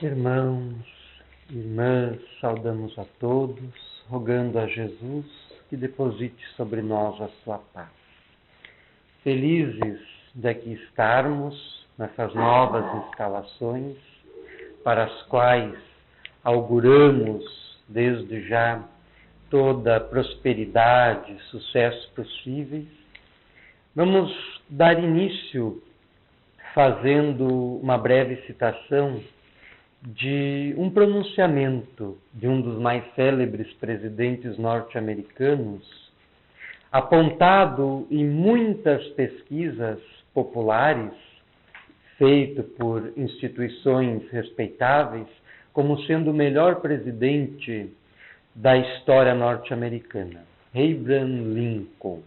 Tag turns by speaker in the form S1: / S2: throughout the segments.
S1: Irmãos, irmãs, saudamos a todos, rogando a Jesus que deposite sobre nós a sua paz. Felizes de aqui estarmos nessas novas instalações, para as quais auguramos desde já toda prosperidade, sucesso possíveis. Vamos dar início fazendo uma breve citação de um pronunciamento de um dos mais célebres presidentes norte-americanos, apontado em muitas pesquisas populares, feito por instituições respeitáveis, como sendo o melhor presidente da história norte-americana, Abraham Lincoln.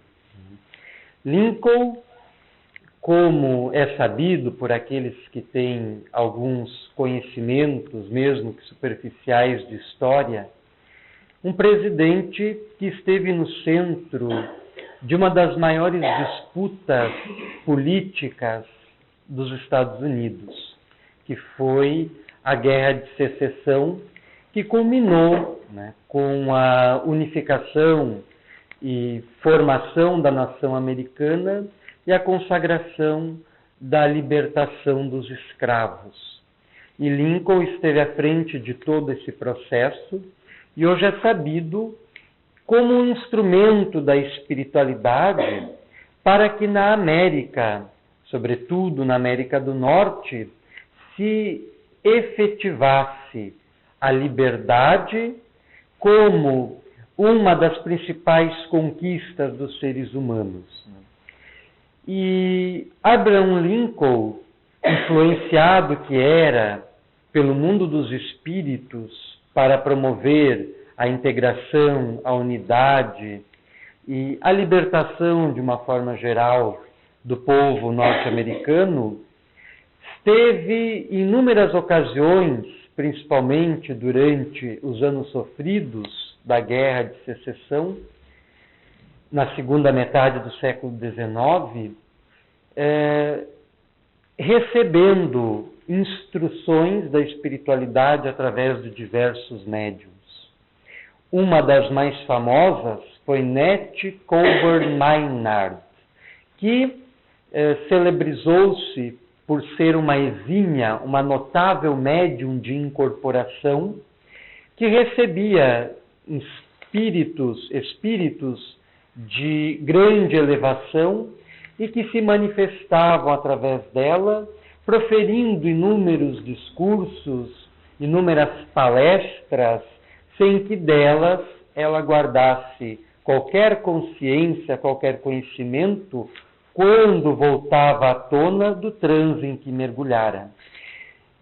S1: Lincoln, como é sabido por aqueles que têm alguns conhecimentos, mesmo que superficiais, de história, um presidente que esteve no centro de uma das maiores disputas políticas dos Estados Unidos, que foi a Guerra de Secessão, que culminou, com a unificação e formação da nação americana e a consagração da libertação dos escravos. E Lincoln esteve à frente de todo esse processo e hoje é sabido como um instrumento da espiritualidade para que na América, sobretudo na América do Norte, se efetivasse a liberdade como uma das principais conquistas dos seres humanos. E Abraham Lincoln, influenciado que era pelo mundo dos espíritos para promover a integração, a unidade e a libertação, de uma forma geral, do povo norte-americano, esteve em inúmeras ocasiões, principalmente durante os anos sofridos da Guerra de Secessão, na segunda metade do século XIX, recebendo instruções da espiritualidade através de diversos médiuns. Uma das mais famosas foi Nat Colbert Maynard, que celebrizou-se por ser uma exímia, uma notável médium de incorporação, que recebia espíritos de grande elevação e que se manifestavam através dela, proferindo inúmeros discursos, inúmeras palestras, sem que delas ela guardasse qualquer consciência, qualquer conhecimento, quando voltava à tona do transe em que mergulhara.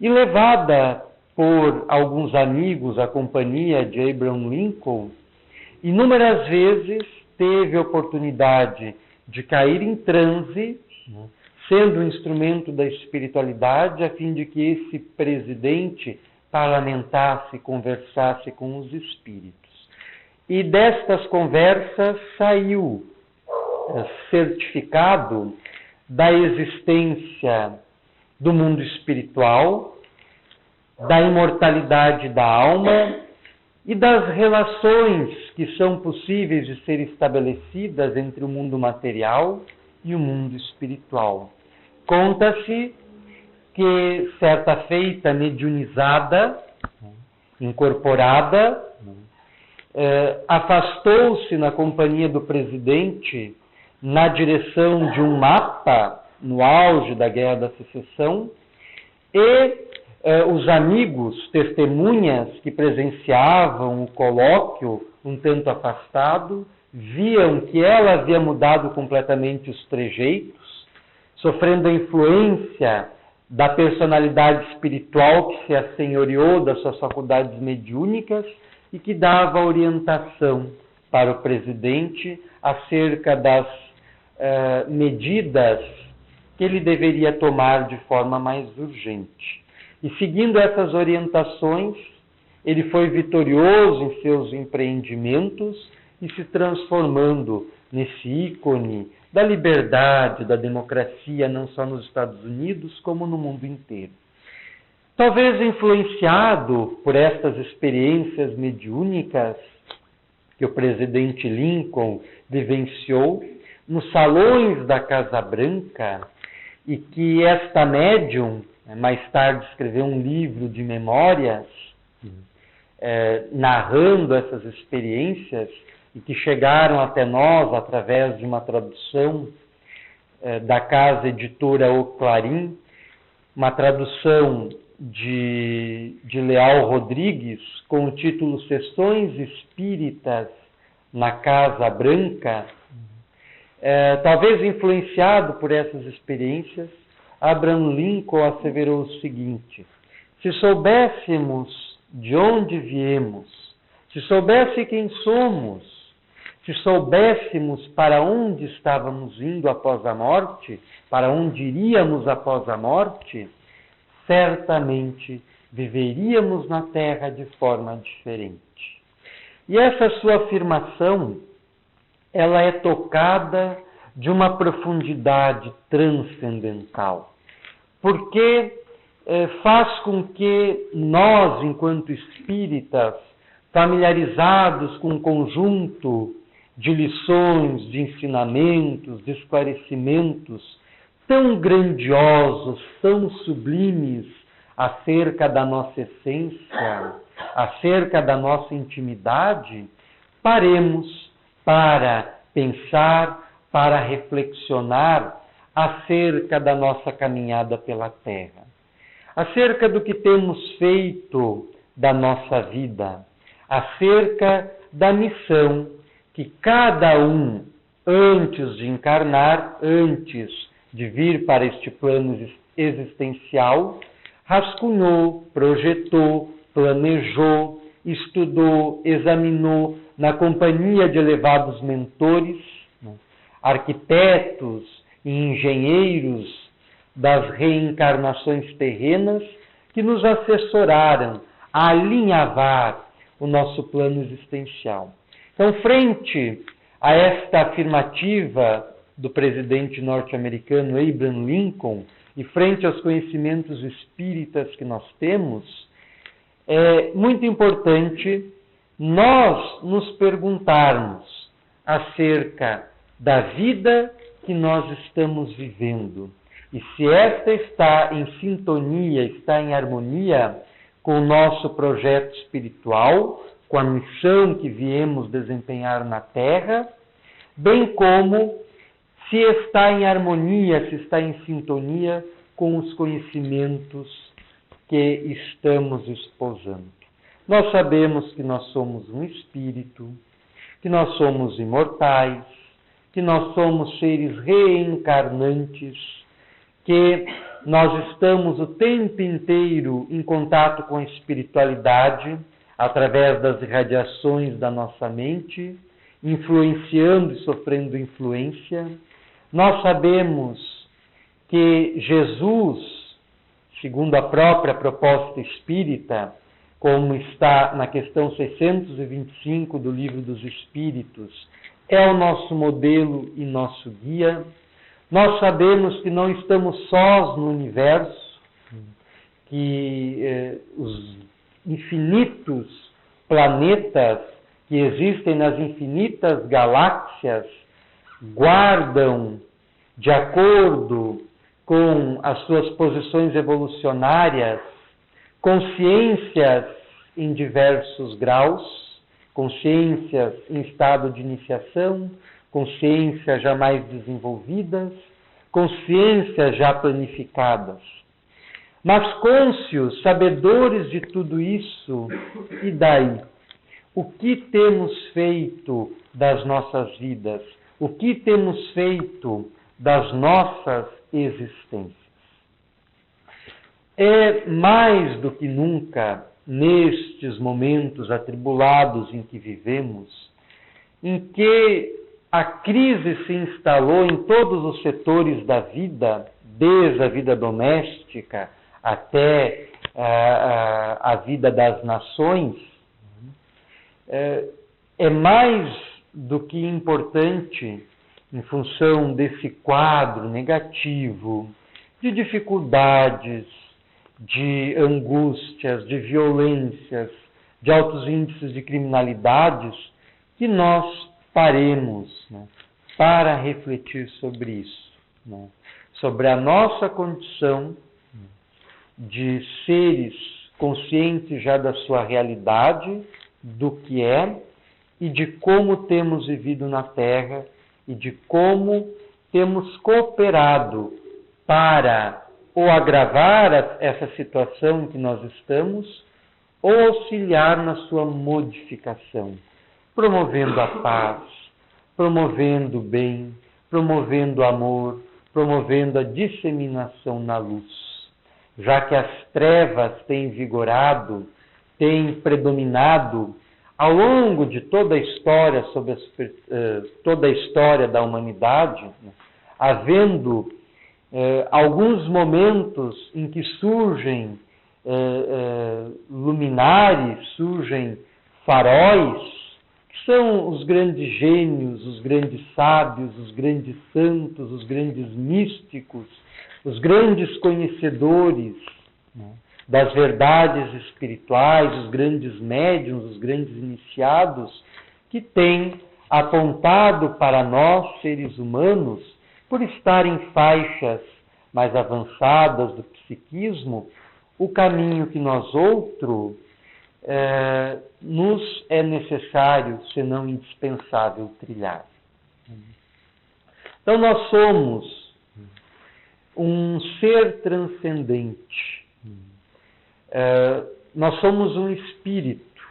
S1: E levada por alguns amigos à companhia de Abraham Lincoln, inúmeras vezes teve a oportunidade de cair em transe, sendo um instrumento da espiritualidade, a fim de que esse presidente parlamentasse, conversasse com os espíritos. E destas conversas saiu certificado da existência do mundo espiritual, da imortalidade da alma e das relações que são possíveis de ser estabelecidas entre o mundo material e o mundo espiritual. Conta-se que, certa feita mediunizada, incorporada, afastou-se na companhia do presidente na direção de um mapa, no auge da Guerra da Secessão, e os amigos, testemunhas que presenciavam o colóquio, um tanto afastado, viam que ela havia mudado completamente os trejeitos, sofrendo a influência da personalidade espiritual que se assenhoreou das suas faculdades mediúnicas e que dava orientação para o presidente acerca das medidas que ele deveria tomar de forma mais urgente. E seguindo essas orientações, ele foi vitorioso em seus empreendimentos e se transformando nesse ícone da liberdade, da democracia, não só nos Estados Unidos, como no mundo inteiro. Talvez influenciado por estas experiências mediúnicas que o presidente Lincoln vivenciou nos salões da Casa Branca, e que esta médium, mais tarde, escreveu um livro de memórias, narrando essas experiências, e que chegaram até nós através de uma tradução da casa editora O Clarim, uma tradução de Leal Rodrigues, com o título Sessões Espíritas na Casa Branca. Talvez influenciado por essas experiências, Abraham Lincoln asseverou o seguinte: se soubéssemos de onde viemos, se soubesse quem somos, se soubéssemos para onde estávamos indo após a morte, para onde iríamos após a morte, certamente viveríamos na Terra de forma diferente. E essa sua afirmação, ela é tocada de uma profundidade transcendental, porque faz com que nós, enquanto espíritas, familiarizados com um conjunto de lições, de ensinamentos, de esclarecimentos tão grandiosos, tão sublimes acerca da nossa essência, acerca da nossa intimidade, paremos para pensar, para reflexionar acerca da nossa caminhada pela Terra, acerca do que temos feito da nossa vida, acerca da missão que cada um, antes de encarnar, antes de vir para este plano existencial, rascunhou, projetou, planejou, estudou, examinou, na companhia de elevados mentores, arquitetos e engenheiros das reencarnações terrenas, que nos assessoraram a alinhavar o nosso plano existencial. Então, frente a esta afirmativa do presidente norte-americano Abraham Lincoln e frente aos conhecimentos espíritas que nós temos, é muito importante nós nos perguntarmos acerca da vida que nós estamos vivendo e se esta está em sintonia, está em harmonia com o nosso projeto espiritual, com a missão que viemos desempenhar na Terra, bem como se está em harmonia, se está em sintonia com os conhecimentos que estamos esposando. Nós sabemos que nós somos um espírito, que nós somos imortais, que nós somos seres reencarnantes, que nós estamos o tempo inteiro em contato com a espiritualidade, através das irradiações da nossa mente, influenciando e sofrendo influência. Nós sabemos que Jesus, segundo a própria proposta espírita, como está na questão 625 do Livro dos Espíritos, é o nosso modelo e nosso guia. Nós sabemos que não estamos sós no universo, que os infinitos planetas que existem nas infinitas galáxias guardam, de acordo com as suas posições evolucionárias, consciências em diversos graus, consciências em estado de iniciação, consciências já mais desenvolvidas, consciências já planificadas. Mas cônscios, sabedores de tudo isso, e daí? O que temos feito das nossas vidas? O que temos feito das nossas existências? É mais do que nunca, nestes momentos atribulados em que vivemos, em que a crise se instalou em todos os setores da vida, desde a vida doméstica até a vida das nações, é mais do que importante, em função desse quadro negativo, de dificuldades, de angústias, de violências, de altos índices de criminalidades, que nós paremos, né, para refletir sobre isso, né, sobre a nossa condição de seres conscientes já da sua realidade, do que é, e de como temos vivido na Terra, e de como temos cooperado para ou agravar essa situação em que nós estamos, ou auxiliar na sua modificação, promovendo a paz, promovendo o bem, promovendo o amor, promovendo a disseminação na luz. Já que as trevas têm vigorado, têm predominado ao longo de toda a história, toda a história da humanidade, né, havendo alguns momentos em que surgem luminares, surgem faróis, que são os grandes gênios, os grandes sábios, os grandes santos, os grandes místicos, os grandes conhecedores, né, das verdades espirituais, os grandes médiuns, os grandes iniciados, que têm apontado para nós, seres humanos, por estar em faixas mais avançadas do psiquismo, o caminho que nós nos é necessário, senão indispensável, trilhar. Então nós somos um ser transcendente. Nós somos um espírito,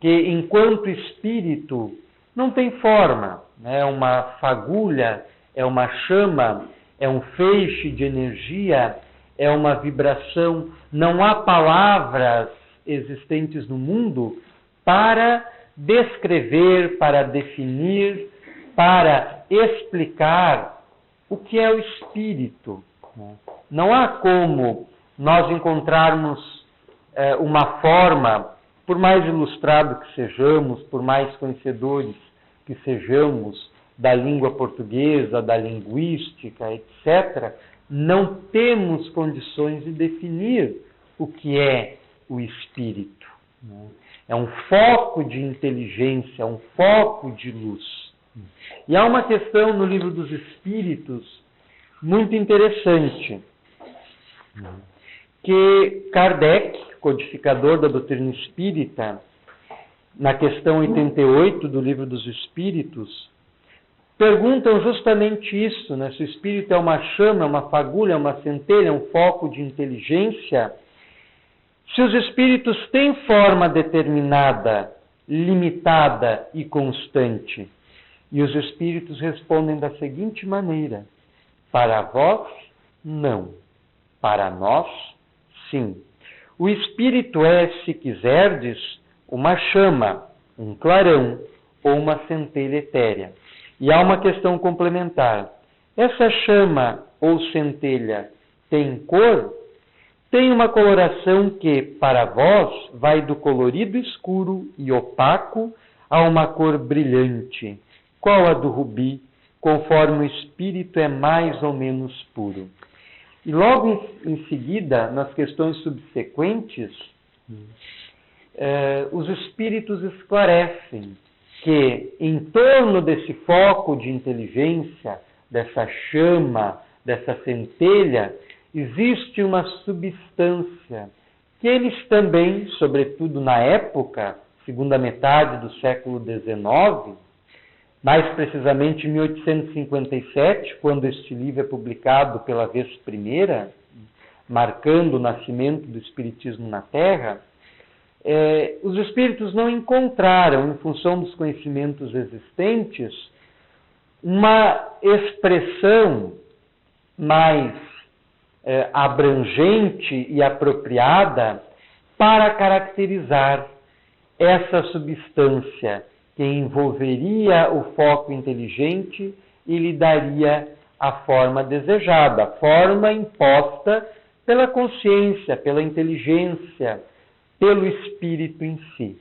S1: que enquanto espírito não tem forma, é uma fagulha, é uma chama, é um feixe de energia, é uma vibração. Não há palavras existentes no mundo para descrever, para definir, para explicar o que é o espírito. Não há como nós encontrarmos uma forma, por mais ilustrado que sejamos, por mais conhecedores que sejamos da língua portuguesa, da linguística, etc., não temos condições de definir o que é o espírito. É um foco de inteligência, um foco de luz. E há uma questão no Livro dos Espíritos muito interessante, que Kardec, codificador da doutrina espírita, na questão 88 do Livro dos Espíritos, perguntam justamente isso, né? Se o espírito é uma chama, uma fagulha, uma centelha, um foco de inteligência, se os espíritos têm forma determinada, limitada e constante. E os espíritos respondem da seguinte maneira: para vós, não. Para nós, sim. O espírito é, se quiserdes, uma chama, um clarão ou uma centelha etérea. E há uma questão complementar. Essa chama ou centelha tem cor? Tem uma coloração que, para vós, vai do colorido escuro e opaco a uma cor brilhante. Qual a do rubi, conforme o espírito é mais ou menos puro? E logo em seguida, nas questões subsequentes, os espíritos esclarecem que em torno desse foco de inteligência, dessa chama, dessa centelha, existe uma substância que eles também, sobretudo na época, segunda metade do século XIX, mais precisamente em 1857, quando este livro é publicado pela vez primeira, marcando o nascimento do Espiritismo na Terra, os espíritos não encontraram, em função dos conhecimentos existentes, uma expressão mais abrangente e apropriada para caracterizar essa substância que envolveria o foco inteligente e lhe daria a forma desejada, a forma imposta pela consciência, pela inteligência, pelo espírito em si.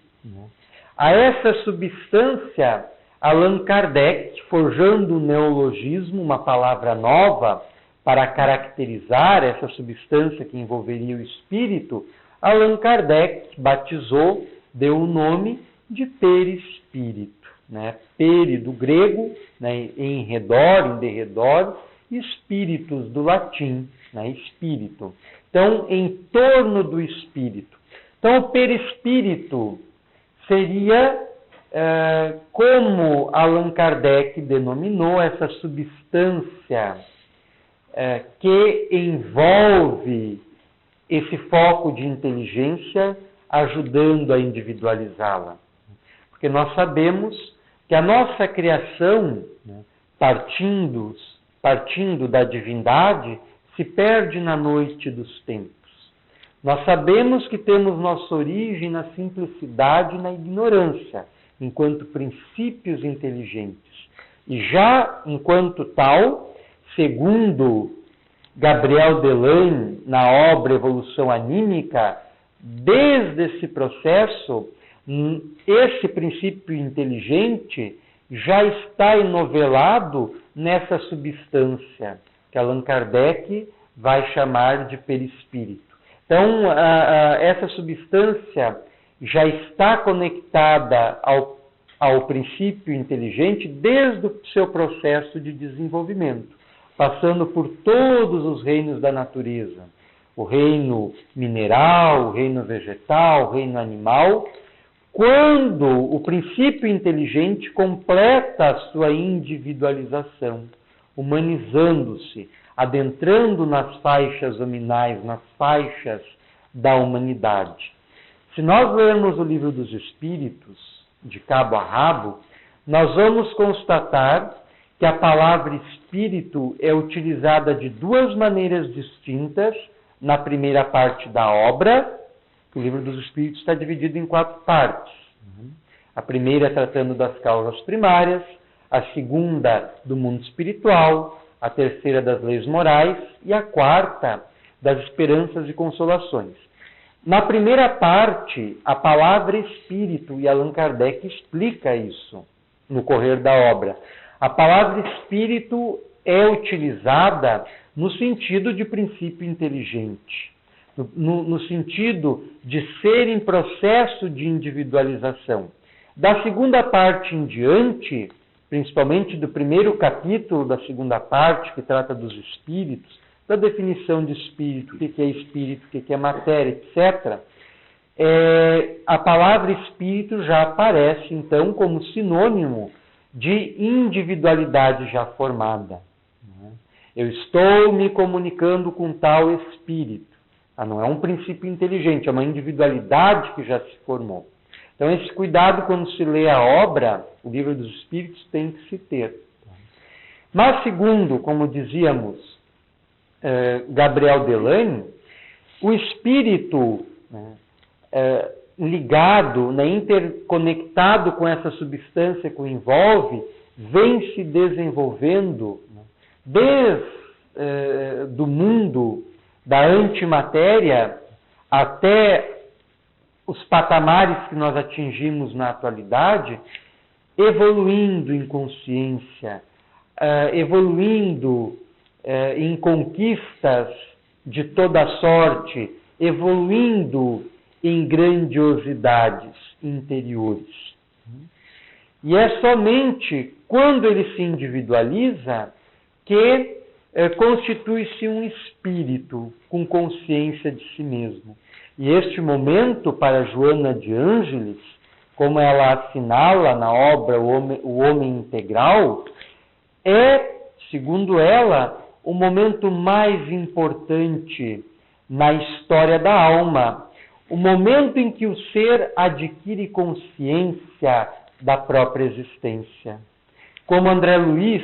S1: A essa substância, Allan Kardec, forjando um neologismo, uma palavra nova, para caracterizar essa substância que envolveria o espírito, Allan Kardec batizou, deu o nome de perispírito. Né? Peri do grego, né? Em redor, em derredor, espíritos do latim, né? Espírito. Então, em torno do espírito. Então, o perispírito seria, como Allan Kardec denominou, essa substância que envolve esse foco de inteligência, ajudando a individualizá-la. Porque nós sabemos que a nossa criação, né, partindo da divindade, se perde na noite dos tempos. Nós sabemos que temos nossa origem na simplicidade e na ignorância, enquanto princípios inteligentes. E já enquanto tal, segundo Gabriel Delaine, na obra Evolução Anímica, desde esse processo, esse princípio inteligente já está enovelado nessa substância, que Allan Kardec vai chamar de perispírito. Então, essa substância já está conectada ao princípio inteligente desde o seu processo de desenvolvimento, passando por todos os reinos da natureza. O reino mineral, o reino vegetal, o reino animal. Quando o princípio inteligente completa a sua individualização, humanizando-se, adentrando nas faixas hominais, nas faixas da humanidade. Se nós lermos o Livro dos Espíritos, de cabo a rabo, nós vamos constatar que a palavra espírito é utilizada de duas maneiras distintas na primeira parte da obra. O Livro dos Espíritos está dividido em 4 partes. A primeira tratando das causas primárias, a segunda do mundo espiritual, a terceira das leis morais e a quarta das esperanças e consolações. Na primeira parte, a palavra espírito, e Allan Kardec explica isso no correr da obra. A palavra espírito é utilizada no sentido de princípio inteligente, no sentido de ser em processo de individualização. Da segunda parte em diante, principalmente do primeiro capítulo da segunda parte, que trata dos espíritos, da definição de espírito, o que é espírito, o que é matéria, etc., a palavra espírito já aparece, então, como sinônimo de individualidade já formada. Eu estou me comunicando com tal espírito. Não é um princípio inteligente, é uma individualidade que já se formou. Então, esse cuidado quando se lê a obra, o Livro dos Espíritos, tem que se ter. Mas, segundo, como dizíamos, Gabriel Delaine, o espírito ligado, interconectado com essa substância que o envolve, vem se desenvolvendo desde do mundo da antimatéria até os patamares que nós atingimos na atualidade, evoluindo em consciência, evoluindo em conquistas de toda sorte, evoluindo em grandiosidades interiores. E é somente quando ele se individualiza que constitui-se um espírito com consciência de si mesmo. E este momento, para Joana de Ângeles, como ela assinala na obra O Homem Integral, é, segundo ela, o momento mais importante na história da alma, o momento em que o ser adquire consciência da própria existência. Como André Luiz,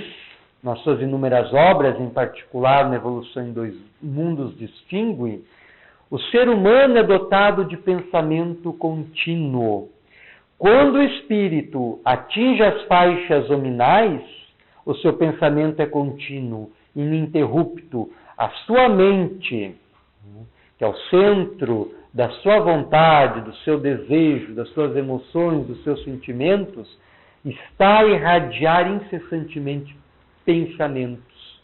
S1: nas suas inúmeras obras, em particular na Evolução em Dois Mundos, distingue, o ser humano é dotado de pensamento contínuo. Quando o espírito atinge as faixas hominais, o seu pensamento é contínuo, ininterrupto. A sua mente, que é o centro da sua vontade, do seu desejo, das suas emoções, dos seus sentimentos, está a irradiar incessantemente pensamentos.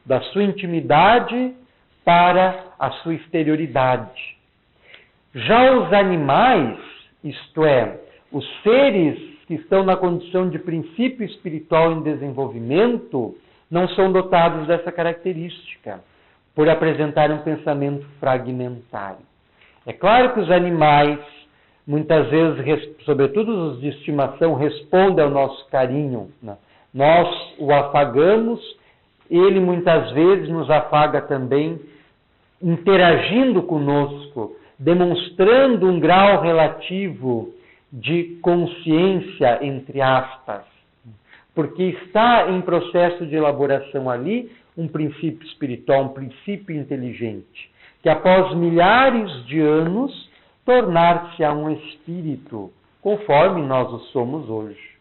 S1: da sua intimidade para a sua exterioridade. Já os animais, isto é, os seres que estão na condição de princípio espiritual em desenvolvimento, não são dotados dessa característica, por apresentar um pensamento fragmentário. É claro que os animais, muitas vezes, sobretudo os de estimação, respondem ao nosso carinho, né? Nós o afagamos, ele muitas vezes nos afaga também, interagindo conosco, demonstrando um grau relativo de consciência, entre aspas, porque está em processo de elaboração ali um princípio espiritual, um princípio inteligente, que após milhares de anos tornar-se-á um espírito, conforme nós o somos hoje.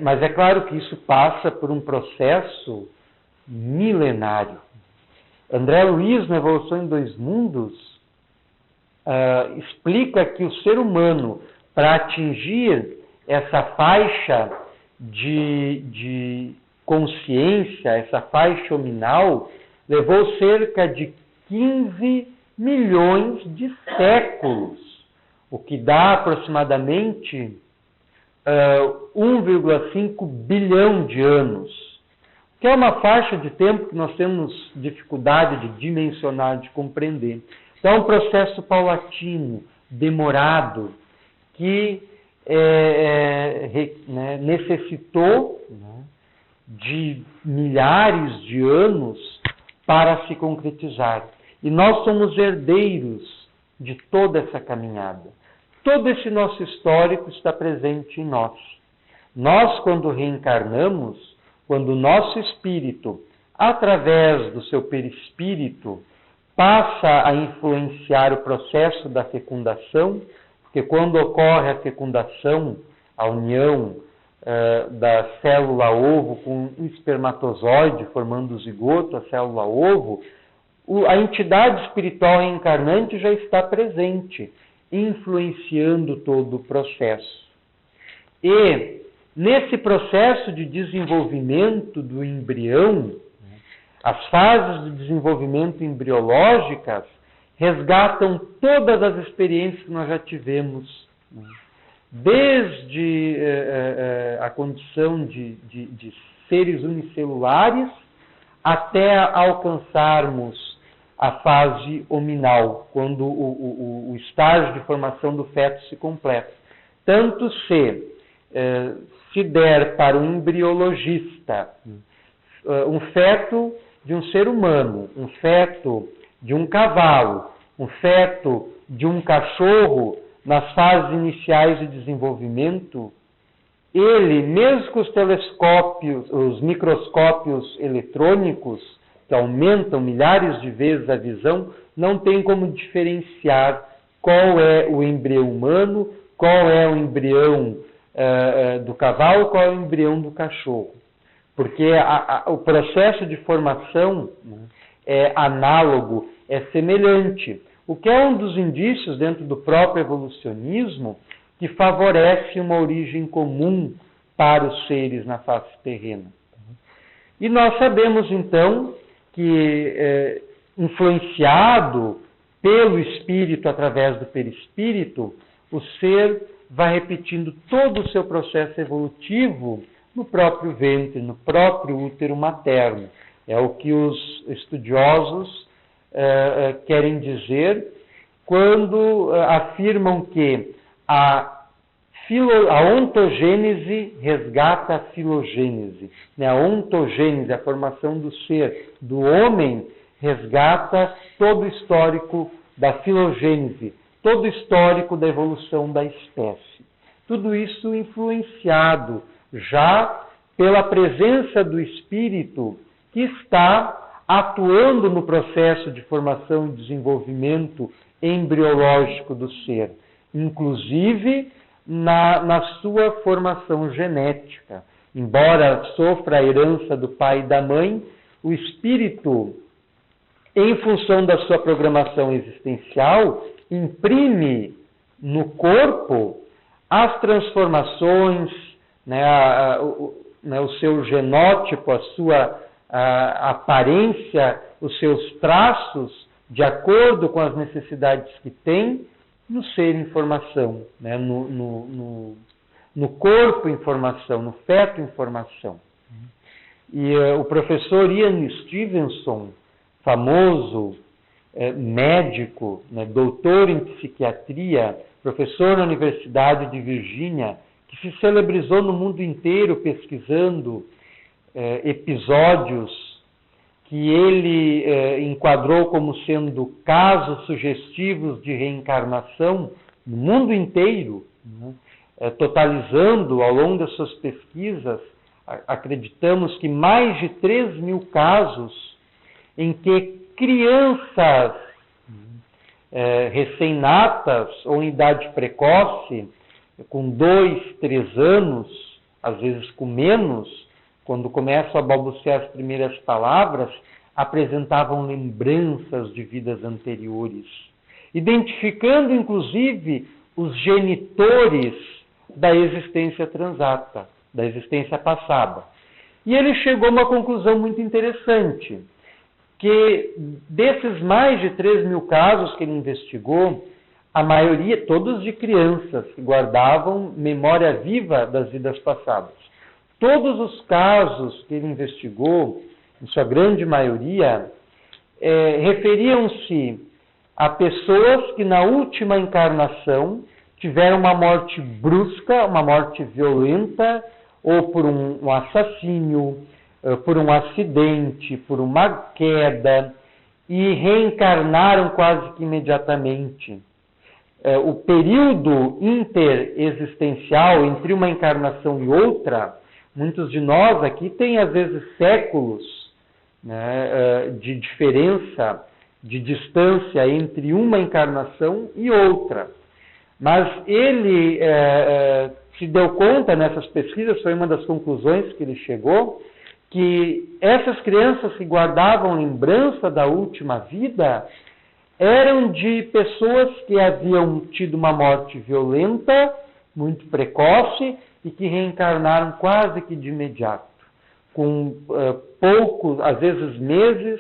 S1: Mas é claro que isso passa por um processo milenário. André Luiz, na Evolução em Dois Mundos, explica que o ser humano, para atingir essa faixa de consciência, essa faixa hominal, levou cerca de 15 milhões de séculos, o que dá aproximadamente 1,5 bilhão de anos, que é uma faixa de tempo que nós temos dificuldade de dimensionar, de compreender. Então, é um processo paulatino, demorado, que necessitou de milhares de anos para se concretizar. E nós somos herdeiros de toda essa caminhada. Todo esse nosso histórico está presente em nós. Nós, quando reencarnamos, quando o nosso espírito, através do seu perispírito, passa a influenciar o processo da fecundação, porque quando ocorre a fecundação, a união da célula-ovo com um espermatozoide, formando o zigoto, a célula-ovo, a entidade espiritual reencarnante já está presente, influenciando todo o processo. E, nesse processo de desenvolvimento do embrião, as fases de desenvolvimento embriológicas resgatam todas as experiências que nós já tivemos, desde a condição de seres unicelulares até alcançarmos a fase hominal, quando o estágio de formação do feto se completa. Tanto se der para um embriologista um feto de um ser humano, um feto de um cavalo, um feto de um cachorro, nas fases iniciais de desenvolvimento, ele, mesmo com os telescópios, os microscópios eletrônicos, que aumentam milhares de vezes a visão, não tem como diferenciar qual é o embrião humano, qual é o embrião do cavalo, qual é o embrião do cachorro. Porque o processo de formação é análogo, é semelhante. O que é um dos indícios dentro do próprio evolucionismo que favorece uma origem comum para os seres na face terrena. E nós sabemos, então, que influenciado pelo espírito através do perispírito, o ser vai repetindo todo o seu processo evolutivo no próprio ventre, no próprio útero materno. É o que os estudiosos querem dizer quando afirmam que a ontogênese resgata a filogênese. A ontogênese, a formação do ser, do homem, resgata todo o histórico da filogênese, todo o histórico da evolução da espécie. Tudo isso influenciado já pela presença do espírito que está atuando no processo de formação e desenvolvimento embriológico do ser, inclusive na sua formação genética. Embora sofra a herança do pai e da mãe, o espírito, em função da sua programação existencial, imprime no corpo as transformações, o seu genótipo, a sua a aparência, os seus traços, de acordo com as necessidades que tem, no ser em formação, né? no corpo em formação, no feto em formação. E o professor Ian Stevenson, famoso médico, né, doutor em psiquiatria, professor na Universidade de Virgínia, que se celebrizou no mundo inteiro pesquisando episódios que ele enquadrou como sendo casos sugestivos de reencarnação no mundo inteiro, né, totalizando ao longo das suas pesquisas, acreditamos que mais de 3.000 casos em que crianças recém-natas ou em idade precoce, com 2, 3 anos, às vezes com menos, quando começam a balbuciar as primeiras palavras, apresentavam lembranças de vidas anteriores, identificando inclusive os genitores da existência transata, da existência passada. E ele chegou a uma conclusão muito interessante, que desses mais de 3.000 casos que ele investigou, a maioria, todos de crianças, que guardavam memória viva das vidas passadas. Todos os casos que ele investigou, em sua grande maioria, referiam-se a pessoas que na última encarnação tiveram uma morte brusca, uma morte violenta, ou por um assassínio, por um acidente, por uma queda, e reencarnaram quase que imediatamente. O período interexistencial entre uma encarnação e outra, muitos de nós aqui têm às vezes séculos, né, de diferença, de distância entre uma encarnação e outra. Mas ele se deu conta nessas pesquisas, foi uma das conclusões que ele chegou, que essas crianças que guardavam lembrança da última vida eram de pessoas que haviam tido uma morte violenta, muito precoce, e que reencarnaram quase que de imediato, com poucos, às vezes meses,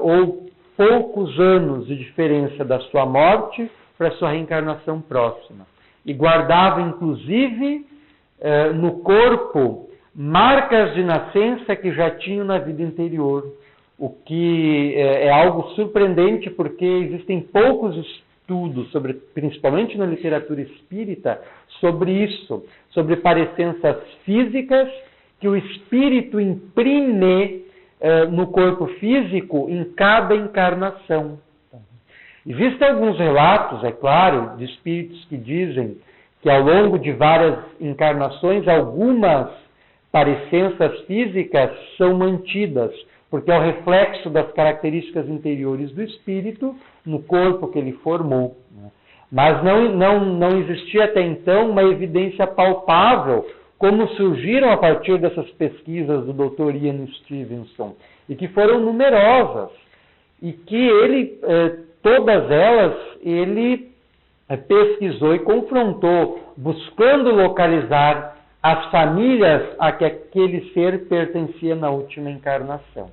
S1: ou poucos anos de diferença da sua morte para a sua reencarnação próxima. E guardava, inclusive, no corpo, marcas de nascença que já tinham na vida anterior, o que é algo surpreendente, porque existem poucos estudos, principalmente na literatura espírita, sobre isso, sobre parecenças físicas que o espírito imprime no corpo físico em cada encarnação. Existem alguns relatos, é claro, de espíritos que dizem que ao longo de várias encarnações, algumas parecenças físicas são mantidas, porque é o reflexo das características interiores do espírito no corpo que ele formou. Mas não existia até então uma evidência palpável, como surgiram a partir dessas pesquisas do Dr. Ian Stevenson, e que foram numerosas, e que ele, todas elas, ele pesquisou e confrontou, buscando localizar as famílias a que aquele ser pertencia na última encarnação.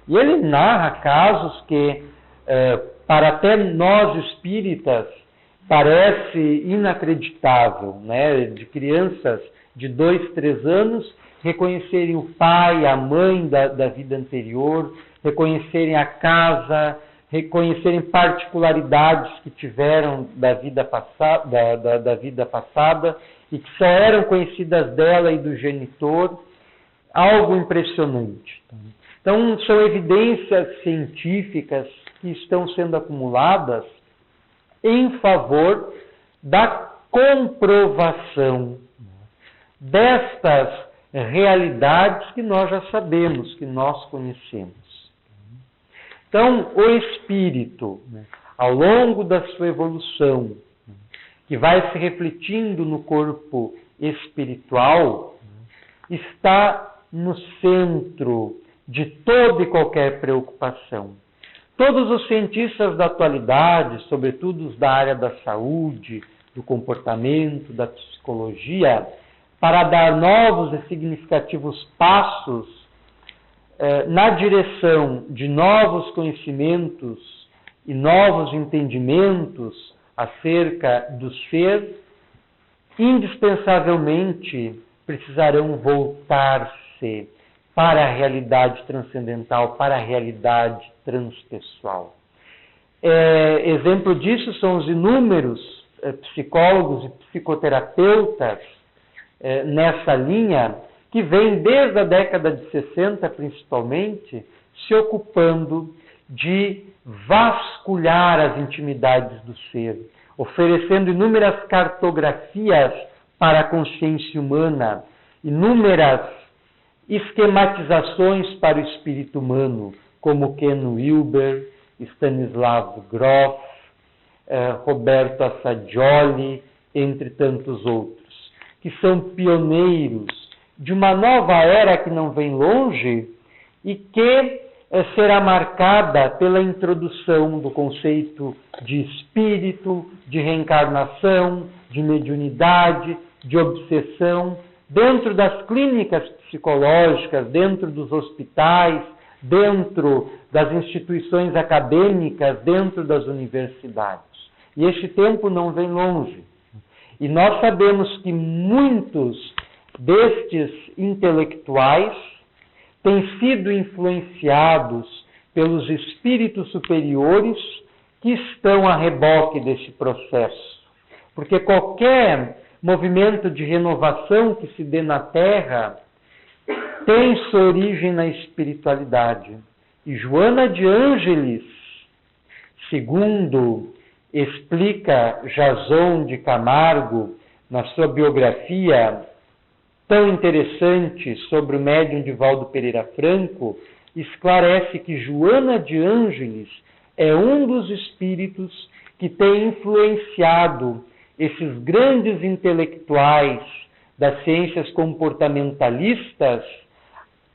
S1: E ele narra casos que, para até nós espíritas, parece inacreditável, né? De crianças de 2, 3 anos reconhecerem o pai, a mãe da vida anterior, reconhecerem a casa, reconhecerem particularidades que tiveram da vida passada e que só eram conhecidas dela e do genitor, algo impressionante. Então, são evidências científicas que estão sendo acumuladas em favor da comprovação destas realidades que nós já sabemos, que nós conhecemos. Então, o espírito, ao longo da sua evolução, que vai se refletindo no corpo espiritual, está no centro de toda e qualquer preocupação. Todos os cientistas da atualidade, sobretudo os da área da saúde, do comportamento, da psicologia, para dar novos e significativos passos na direção de novos conhecimentos e novos entendimentos acerca do ser, indispensavelmente precisarão voltar-se para a realidade transcendental, para a realidade transpessoal. Exemplo disso são os inúmeros psicólogos e psicoterapeutas nessa linha, que vêm desde a década de 60, principalmente, se ocupando de vasculhar as intimidades do ser, oferecendo inúmeras cartografias para a consciência humana, inúmeras esquematizações para o espírito humano, como Ken Wilber, Stanislav Grof, Roberto Assagioli, entre tantos outros, que são pioneiros de uma nova era que não vem longe e que será marcada pela introdução do conceito de espírito, de reencarnação, de mediunidade, de obsessão, dentro das clínicas psicológicas, dentro dos hospitais, dentro das instituições acadêmicas, dentro das universidades. E este tempo não vem longe. E nós sabemos que muitos destes intelectuais têm sido influenciados pelos espíritos superiores que estão a reboque desse processo. Porque qualquer movimento de renovação que se dê na Terra tem sua origem na espiritualidade. E Joana de Ângeles, segundo explica Jason de Camargo na sua biografia tão interessante sobre o médium Divaldo Pereira Franco, esclarece que Joana de Ângeles é um dos espíritos que tem influenciado esses grandes intelectuais das ciências comportamentalistas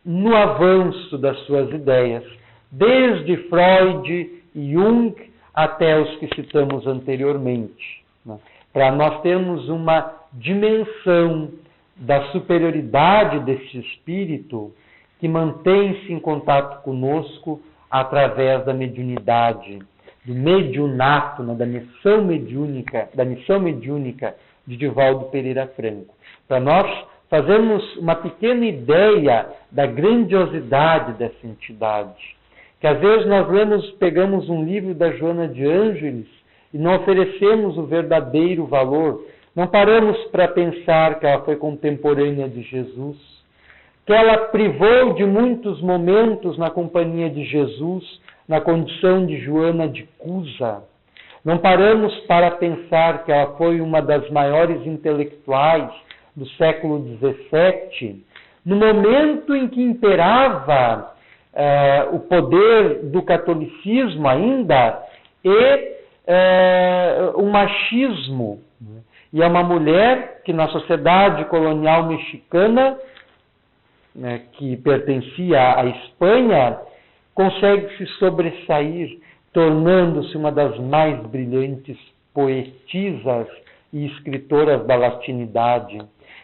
S1: no avanço das suas ideias, desde Freud e Jung até os que citamos anteriormente, né? Para nós termos uma dimensão da superioridade desse espírito que mantém-se em contato conosco através da mediunidade, do mediunato, né? da missão mediúnica de Divaldo Pereira Franco. Para nós fazermos uma pequena ideia da grandiosidade dessa entidade. Que às vezes nós pegamos um livro da Joana de Ângeles e não oferecemos o verdadeiro valor. Não paramos para pensar que ela foi contemporânea de Jesus, que ela privou de muitos momentos na companhia de Jesus, na condição de Joana de Cusa. Não paramos para pensar que ela foi uma das maiores intelectuais do século XVII, no momento em que imperava o poder do catolicismo ainda e o machismo. E é uma mulher que na sociedade colonial mexicana, né, que pertencia à Espanha, consegue se sobressair, tornando-se uma das mais brilhantes poetisas e escritoras da latinidade.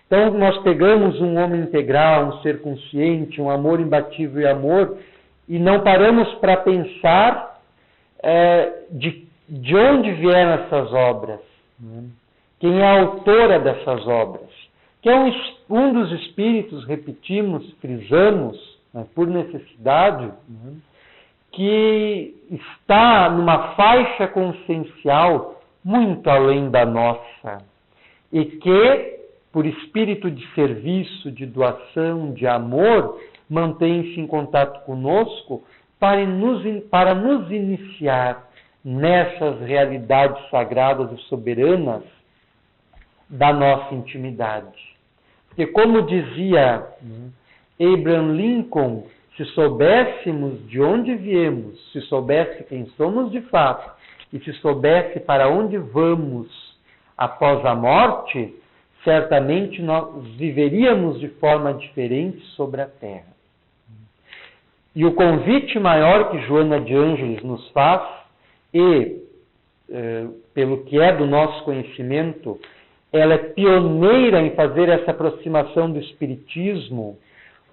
S1: Então, nós pegamos um homem integral, um ser consciente, um amor imbatível e amor, e não paramos para pensar de onde vieram essas obras, né? Quem é a autora dessas obras, que é um dos espíritos, repetimos, frisamos, né, por necessidade, né, que está numa faixa consciencial muito além da nossa, e que, por espírito de serviço, de doação, de amor, mantém-se em contato conosco para nos iniciar nessas realidades sagradas e soberanas da nossa intimidade. Porque, como dizia Abraham Lincoln, se soubéssemos de onde viemos, se soubesse quem somos de fato, e se soubesse para onde vamos após a morte, certamente nós viveríamos de forma diferente sobre a Terra. E o convite maior que Joana de Ângeles nos faz, e pelo que é do nosso conhecimento, ela é pioneira em fazer essa aproximação do Espiritismo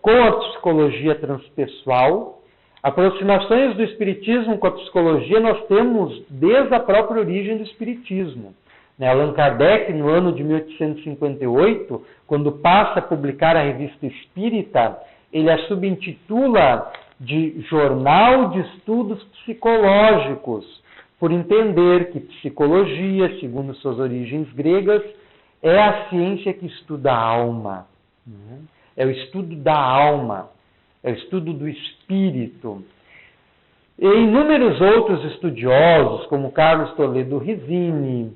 S1: com a psicologia transpessoal. Aproximações do Espiritismo com a psicologia nós temos desde a própria origem do Espiritismo. Allan Kardec, no ano de 1858, quando passa a publicar a Revista Espírita, ele a subintitula de Jornal de Estudos Psicológicos, por entender que psicologia, segundo suas origens gregas, é a ciência que estuda a alma. É o estudo da alma, é o estudo do espírito. E inúmeros outros estudiosos, como Carlos Toledo Rizzini,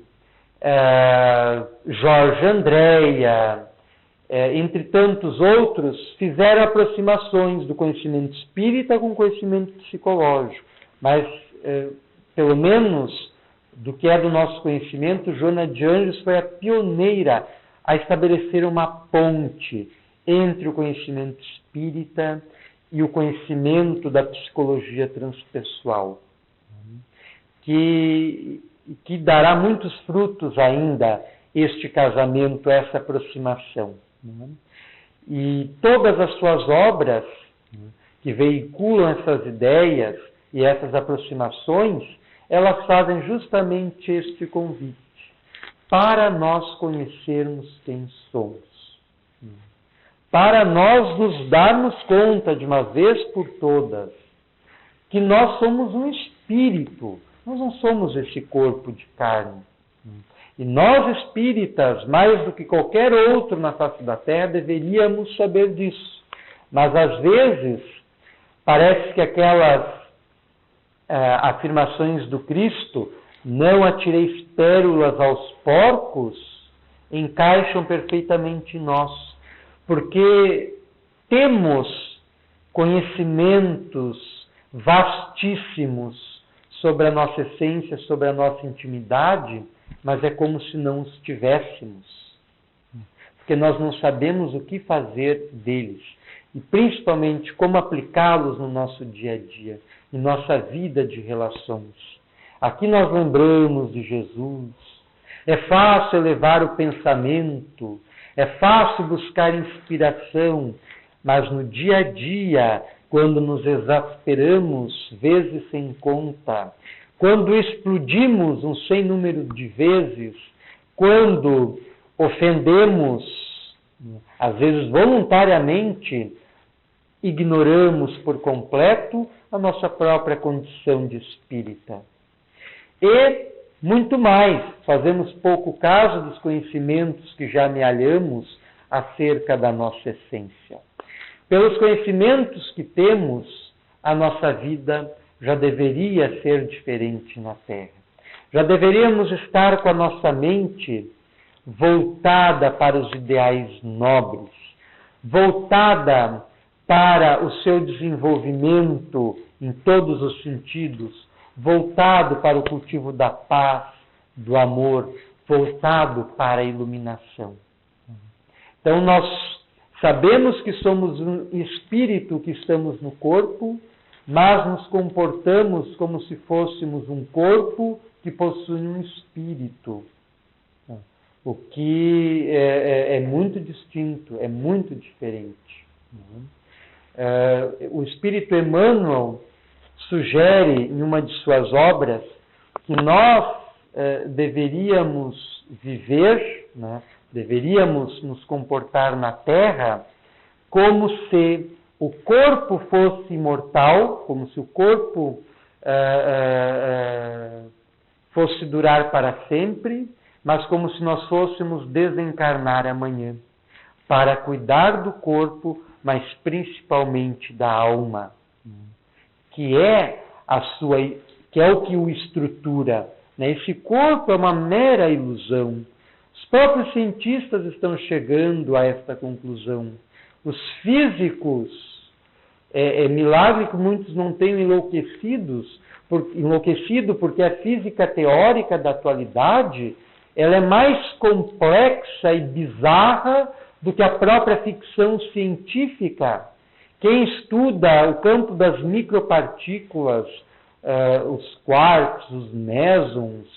S1: Jorge Andréa, entre tantos outros, fizeram aproximações do conhecimento espírita com o conhecimento psicológico. Mas, pelo menos, do que é do nosso conhecimento, Joana de Anjos foi a pioneira a estabelecer uma ponte entre o conhecimento espírita e o conhecimento da psicologia transpessoal, que dará muitos frutos ainda, este casamento, essa aproximação. E todas as suas obras que veiculam essas ideias e essas aproximações, elas fazem justamente este convite, para nós conhecermos quem somos. Para nós nos darmos conta, de uma vez por todas, que nós somos um espírito, nós não somos esse corpo de carne. E nós espíritas, mais do que qualquer outro na face da Terra, deveríamos saber disso. Mas às vezes, parece que aquelas afirmações do Cristo, não atireis pérolas aos porcos, encaixam perfeitamente em nós. Porque temos conhecimentos vastíssimos sobre a nossa essência, sobre a nossa intimidade, mas é como se não os tivéssemos. Porque nós não sabemos o que fazer deles. E principalmente como aplicá-los no nosso dia a dia, em nossa vida de relações. Aqui nós lembramos de Jesus. É fácil elevar o pensamento, é fácil buscar inspiração, mas no dia a dia, quando nos exasperamos, vezes sem conta, quando explodimos um sem número de vezes, quando ofendemos, às vezes voluntariamente, ignoramos por completo a nossa própria condição de espírita. E muito mais, fazemos pouco caso dos conhecimentos que já amealhamos acerca da nossa essência. Pelos conhecimentos que temos, a nossa vida já deveria ser diferente na Terra. Já deveríamos estar com a nossa mente voltada para os ideais nobres, voltada para o seu desenvolvimento em todos os sentidos, voltado para o cultivo da paz, do amor, voltado para a iluminação. Então nós sabemos que somos um espírito que estamos no corpo, mas nos comportamos como se fôssemos um corpo que possui um espírito. O que é muito distinto, é muito diferente. O Espírito Emmanuel sugere em uma de suas obras que nós deveríamos viver, deveríamos nos comportar na Terra como se o corpo fosse imortal, como se o corpo fosse durar para sempre, mas como se nós fôssemos desencarnar amanhã, para cuidar do corpo, mas principalmente da alma, que é o que o estrutura. Esse corpo é uma mera ilusão. Os próprios cientistas estão chegando a esta conclusão. Os físicos, é milagre que muitos não tenham enlouquecido, porque a física teórica da atualidade ela é mais complexa e bizarra do que a própria ficção científica. Quem estuda o campo das micropartículas, os quarks, os mesons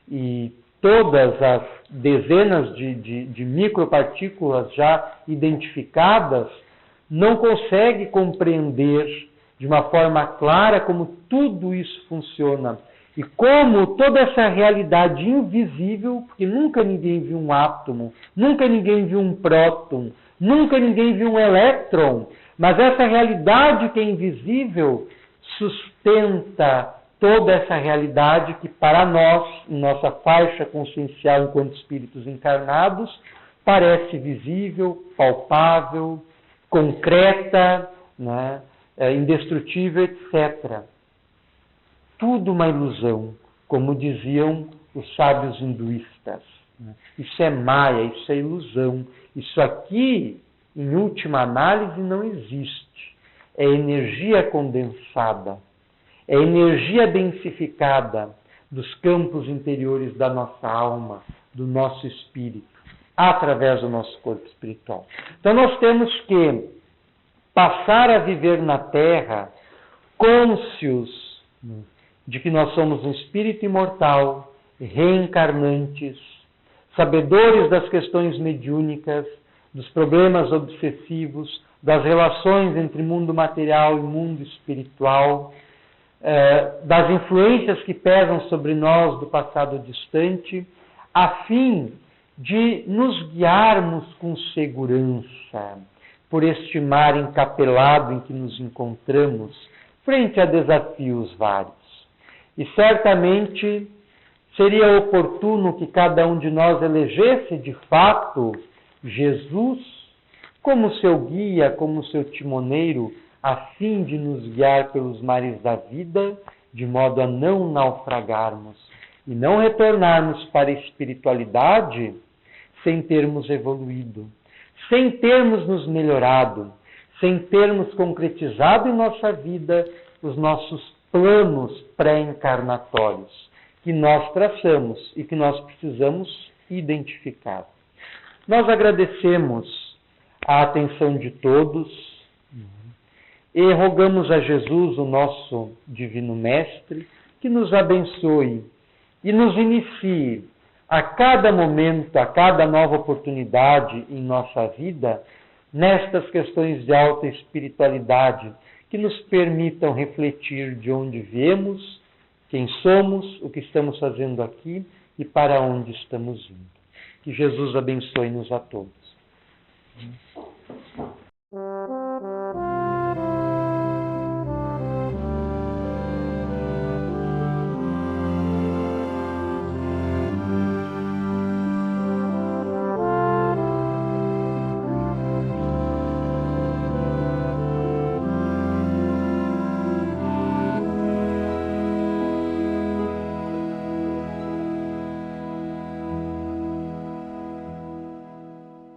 S1: e todas as dezenas de micropartículas já identificadas, não consegue compreender de uma forma clara como tudo isso funciona e como toda essa realidade invisível, porque nunca ninguém viu um átomo, nunca ninguém viu um próton, nunca ninguém viu um elétron, mas essa realidade que é invisível sustenta toda essa realidade que para nós, em nossa faixa consciencial enquanto espíritos encarnados, parece visível, palpável, concreta, né, indestrutível, etc. Tudo uma ilusão, como diziam os sábios hinduístas. Isso é maia, isso é ilusão. Isso aqui, em última análise, não existe. É energia condensada, é energia densificada dos campos interiores da nossa alma, do nosso espírito, através do nosso corpo espiritual. Então nós temos que passar a viver na Terra cônscios de que nós somos um espírito imortal, reencarnantes, sabedores das questões mediúnicas, dos problemas obsessivos, das relações entre mundo material e mundo espiritual, das influências que pesam sobre nós do passado distante, a fim de nos guiarmos com segurança por este mar encapelado em que nos encontramos, frente a desafios vários. E certamente seria oportuno que cada um de nós elegesse de fato Jesus como seu guia, como seu timoneiro, a fim de nos guiar pelos mares da vida, de modo a não naufragarmos e não retornarmos para a espiritualidade sem termos evoluído, sem termos nos melhorado, sem termos concretizado em nossa vida os nossos planos pré-encarnatórios que nós traçamos e que nós precisamos identificar. Nós agradecemos a atenção de todos e rogamos a Jesus, o nosso Divino Mestre, que nos abençoe e nos inicie a cada momento, a cada nova oportunidade em nossa vida, nestas questões de alta espiritualidade, que nos permitam refletir de onde viemos, quem somos, o que estamos fazendo aqui e para onde estamos indo. Que Jesus abençoe-nos a todos.